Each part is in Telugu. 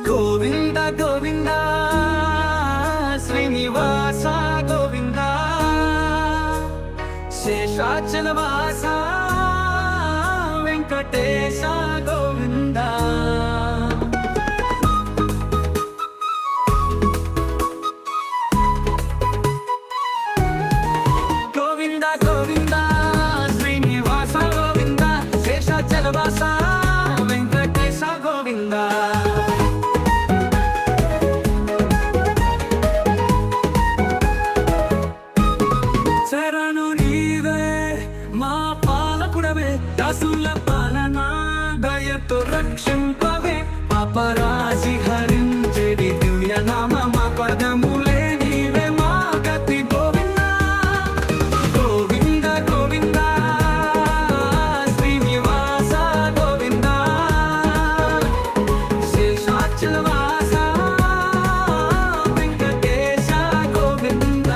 గోవింద గోవింద శ్రీనివాస గోవింద శేషాచలవాస వెంకటేశ గోవింద గోవింద గోవింద శ్రీనివాస గోవింద శేషాచలవాస వెంకటేశ గోవింద శరణు నీవే మా పాలకుడవే దాసుల పాలన దయతో రక్షింపవే పాపరాశి హరించెడి దివ్య నామ మా పదములే నీవే మా గతి గోవింద గోవింద గోవింద శ్రీనివాస గోవింద శేషాచలవాస వెంకటేశ గోవింద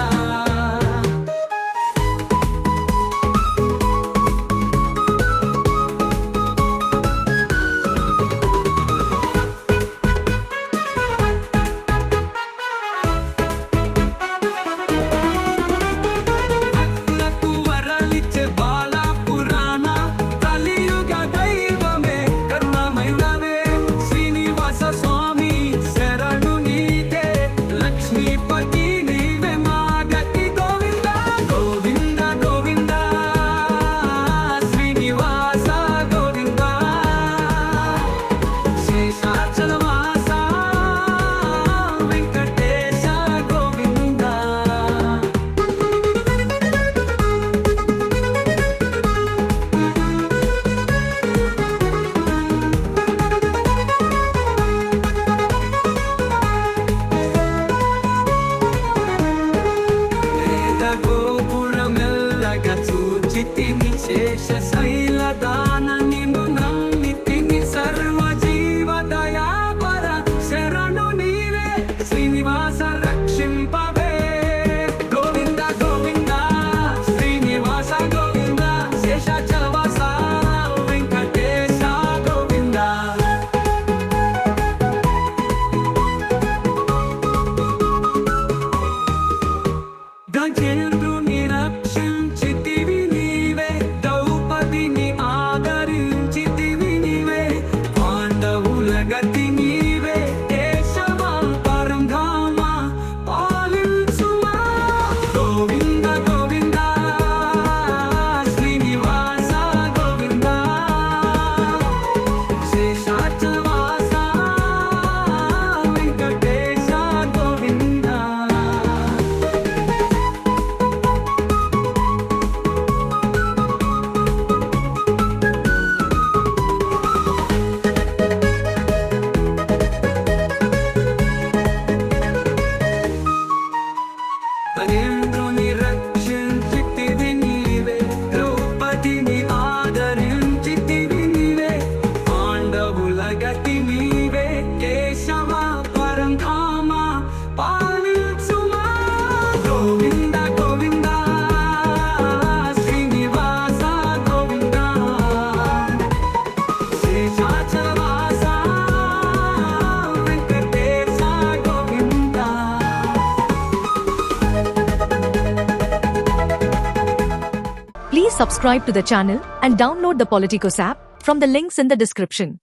భక్తులకు వరాలిచ్చే బాల పురాణ కలియుగ దైవమే కరుణామయుడవే శ్రీనివాస స్వామి శరణు నీతే లక్ష్మీపతి నీవే మా గతి గోవింద గోవింద గోవింద శ్రీనివాస గోవింద శేషాచలవాస వెంకటేశ గోవింద వేద గోపురమెల్లగా చూచితిని శేష శైలదాన నిన్ను నమ్మితిని సర్వ జీవ దయాపర శరణు నీవే శ్రీనివాస రక్షింపవే గోవింద గోవింద శ్రీనివాస గోవింద శేషాచలవాస వెంకటేశ గోవింద గజేంద్రుని రక్షించితివి నీవే ద్రౌపదిని ఆదరించితివి నీవే పాండవుల గతి నీవే కేశవ పరంధామ పాలించుమా గోవింద గోవింద శ్రీనివాస గోవింద శేషాచలవాస వెంకటేశ గోవింద గజేంద్రుని రక్షించితివి నీవే ద్రౌపదిని ఆదరించితివి నీవే పాండవుల గతి నీవే కేశవ పరంధామ పాలించుమా Govinda Govinda Srinivasa Govinda శేషాచలవాస Venkatesha Govinda Please subscribe to the channel and download the Politicos app from the links in the description.